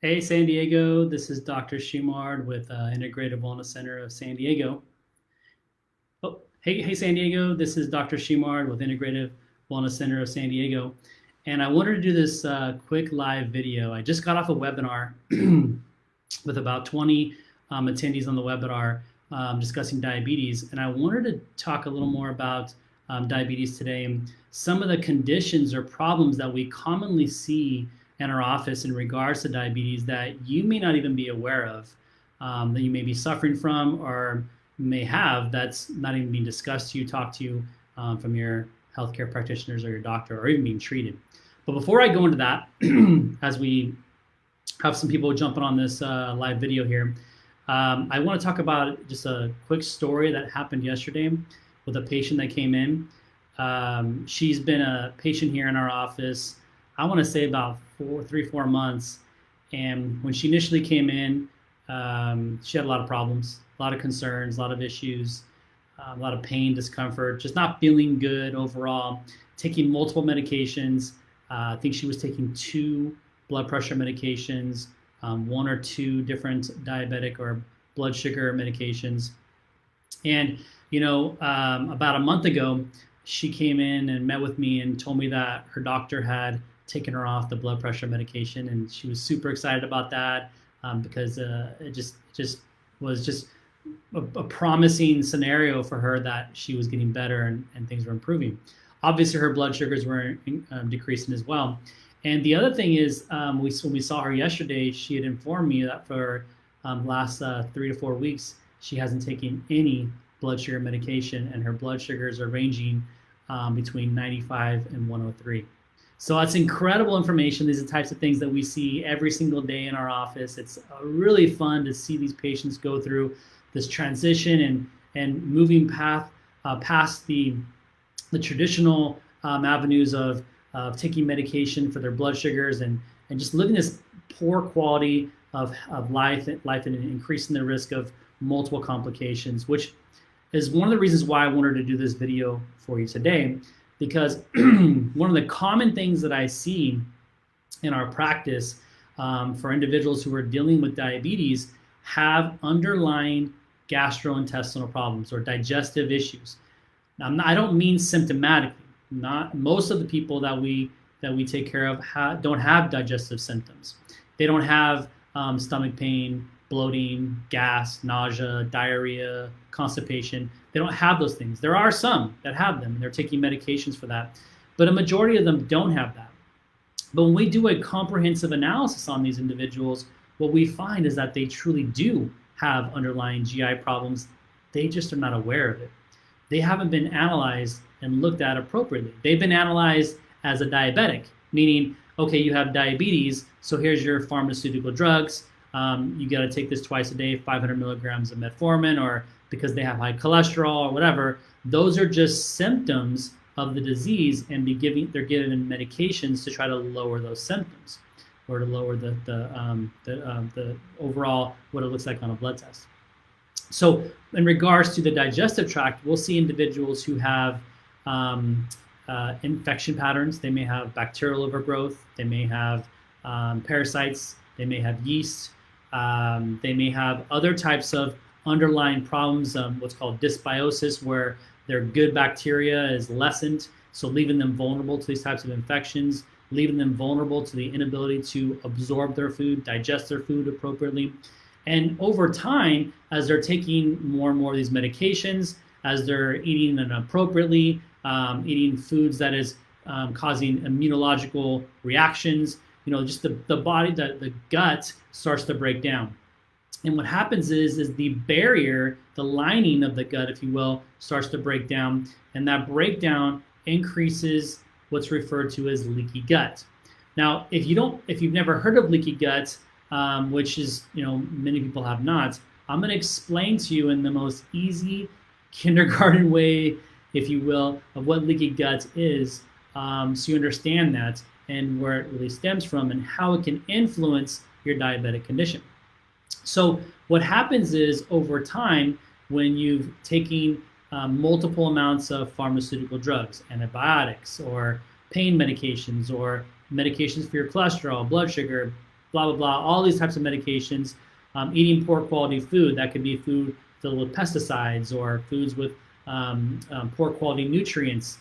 Hey, San Diego. This is Dr. Shumard with Integrative Wellness Center of San Diego. Hey, San Diego. This is Dr. Shumard with Integrative Wellness Center of San Diego. And I wanted to do this quick live video. I just got off a webinar with about 20 attendees on the webinar discussing diabetes. And I wanted to talk a little more about diabetes today and some of the conditions or problems that we commonly see in our office in regards to diabetes that you may not even be aware of, that you may be suffering from or may have that's not even being discussed to you, talked to you from your healthcare practitioners or your doctor, or even being treated. But before I go into that, as we have some people jumping on this live video here, I want to talk about just a quick story that happened yesterday with a patient that came in. She's been a patient here in our office, I want to say about 3-4 months. And when she initially came in, she had a lot of problems, a lot of concerns, a lot of issues, a lot of pain, discomfort, just not feeling good overall, taking multiple medications. I think she was taking 2 blood pressure medications, 1 or 2 different diabetic or blood sugar medications. And, about a month ago, she came in and met with me and told me that her doctor had taken her off the blood pressure medication, and she was super excited about that because it just was a promising scenario for her that she was getting better and things were improving. Obviously, her blood sugars were decreasing as well. And the other thing is, when we saw her yesterday, she had informed me that for last 3 to 4 weeks, she hasn't taken any blood sugar medication, and her blood sugars are ranging between 95 and 103. So that's incredible information. These are the types of things that we see every single day in our office. It's really fun to see these patients go through this transition and moving past the traditional avenues of taking medication for their blood sugars and just living this poor quality of life and increasing the risk of multiple complications, which is one of the reasons why I wanted to do this video for you today, because one of the common things that I see in our practice for individuals who are dealing with diabetes have underlying gastrointestinal problems or digestive issues. Now, I don't mean symptomatically. Not most of the people that we take care of don't have digestive symptoms. They don't have stomach pain, bloating, gas, nausea, diarrhea, constipation. They don't have those things. There are some that have them, and they're taking medications for that. But a majority of them don't have that. But when we do a comprehensive analysis on these individuals, what we find is that they truly do have underlying GI problems. They just are not aware of it. They haven't been analyzed and looked at appropriately. They've been analyzed as a diabetic, meaning, okay, you have diabetes, so here's your pharmaceutical drugs. You got to take this twice a day, 500 milligrams of metformin, or because they have high cholesterol or whatever. Those are just symptoms of the disease, and they're given medications to try to lower those symptoms or to lower the overall what it looks like on a blood test. So in regards to the digestive tract, we'll see individuals who have infection patterns. They may have bacterial overgrowth. They may have parasites. They may have yeast. They may have other types of underlying problems, what's called dysbiosis, where their good bacteria is lessened, so leaving them vulnerable to these types of infections, leaving them vulnerable to the inability to absorb their food, digest their food appropriately. And over time, as they're taking more and more of these medications, as they're eating inappropriately, eating foods that is causing immunological reactions, just the body, the gut starts to break down. And what happens is the barrier, the lining of the gut, if you will, starts to break down. And that breakdown increases what's referred to as leaky gut. Now, if you've never heard of leaky gut, which is, many people have not, I'm going to explain to you in the most easy kindergarten way, if you will, of what leaky gut is, so you understand that and where it really stems from and how it can influence your diabetic condition. So what happens is over time, when you've taken multiple amounts of pharmaceutical drugs, antibiotics or pain medications or medications for your cholesterol, blood sugar, blah, blah, blah, all these types of medications, eating poor quality food. That could be food filled with pesticides or foods with poor quality nutrients,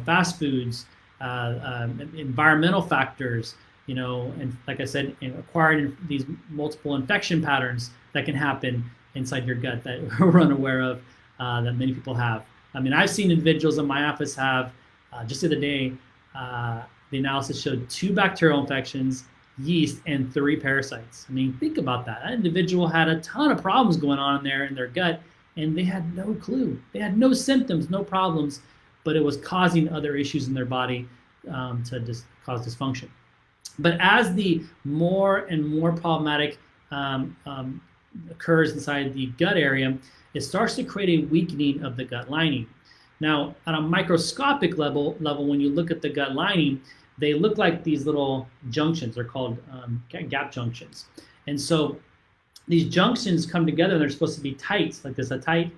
fast foods, environmental factors, and like I said, acquiring these multiple infection patterns that can happen inside your gut that we're unaware of, that many people have. I mean, I've seen individuals in my office have, just the other day, the analysis showed 2 bacterial infections, yeast, and 3 parasites. I mean, think about that. That individual had a ton of problems going on in there in their gut, and they had no clue. They had no symptoms, no problems, but it was causing other issues in their body to just cause dysfunction. But as the more and more problematic occurs inside the gut area, it starts to create a weakening of the gut lining. Now, on a microscopic level, when you look at the gut lining, they look like these little junctions. They're called gap junctions. And so these junctions come together and they're supposed to be tight, like there's a tight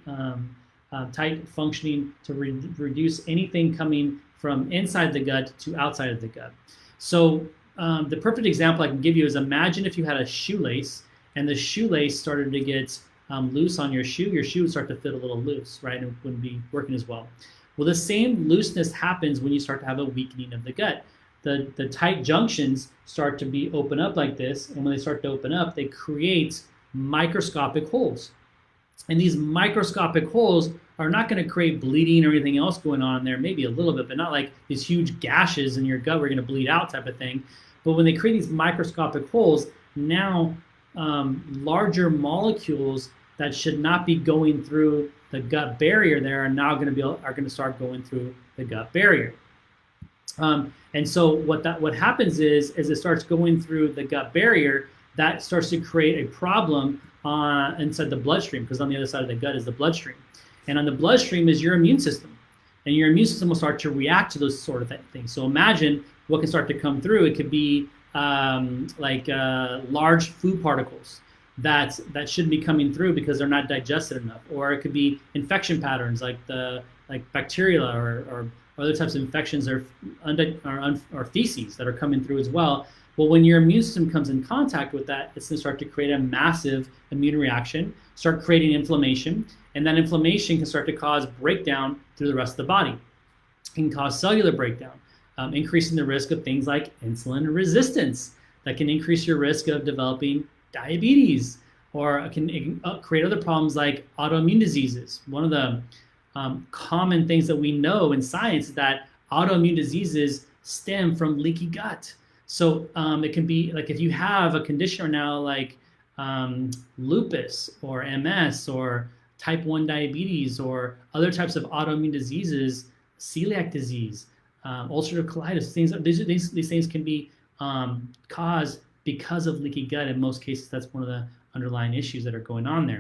functioning to reduce anything coming from inside the gut to outside of the gut. So the perfect example I can give you is, imagine if you had a shoelace and the shoelace started to get loose on your shoe would start to fit a little loose, right? And it wouldn't be working as well. Well, the same looseness happens when you start to have a weakening of the gut. The tight junctions start to open up like this, and when they start to open up, they create microscopic holes. And these microscopic holes are not going to create bleeding or anything else going on in there, maybe a little bit, but not like these huge gashes in your gut where you're going to bleed out type of thing. But when they create these microscopic holes, now larger molecules that should not be going through the gut barrier there are now going to start going through the gut barrier. And so what happens is it starts going through the gut barrier, that starts to create a problem inside the bloodstream, because on the other side of the gut is the bloodstream. And on the bloodstream is your immune system. And your immune system will start to react to those sort of things. So imagine what can start to come through. It could be large food particles that shouldn't be coming through because they're not digested enough. Or it could be infection patterns like bacteria or other types of infections or feces that are coming through as well. Well, when your immune system comes in contact with that, it's going to start to create a massive immune reaction, start creating inflammation, and that inflammation can start to cause breakdown through the rest of the body. It can cause cellular breakdown, increasing the risk of things like insulin resistance. That can increase your risk of developing diabetes, or it can create other problems like autoimmune diseases. One of the common things that we know in science is that autoimmune diseases stem from leaky gut. So it can be like if you have a condition now like lupus or MS or type 1 diabetes or other types of autoimmune diseases, celiac disease, ulcerative colitis, these things can be caused because of leaky gut. In most cases, that's one of the underlying issues that are going on there.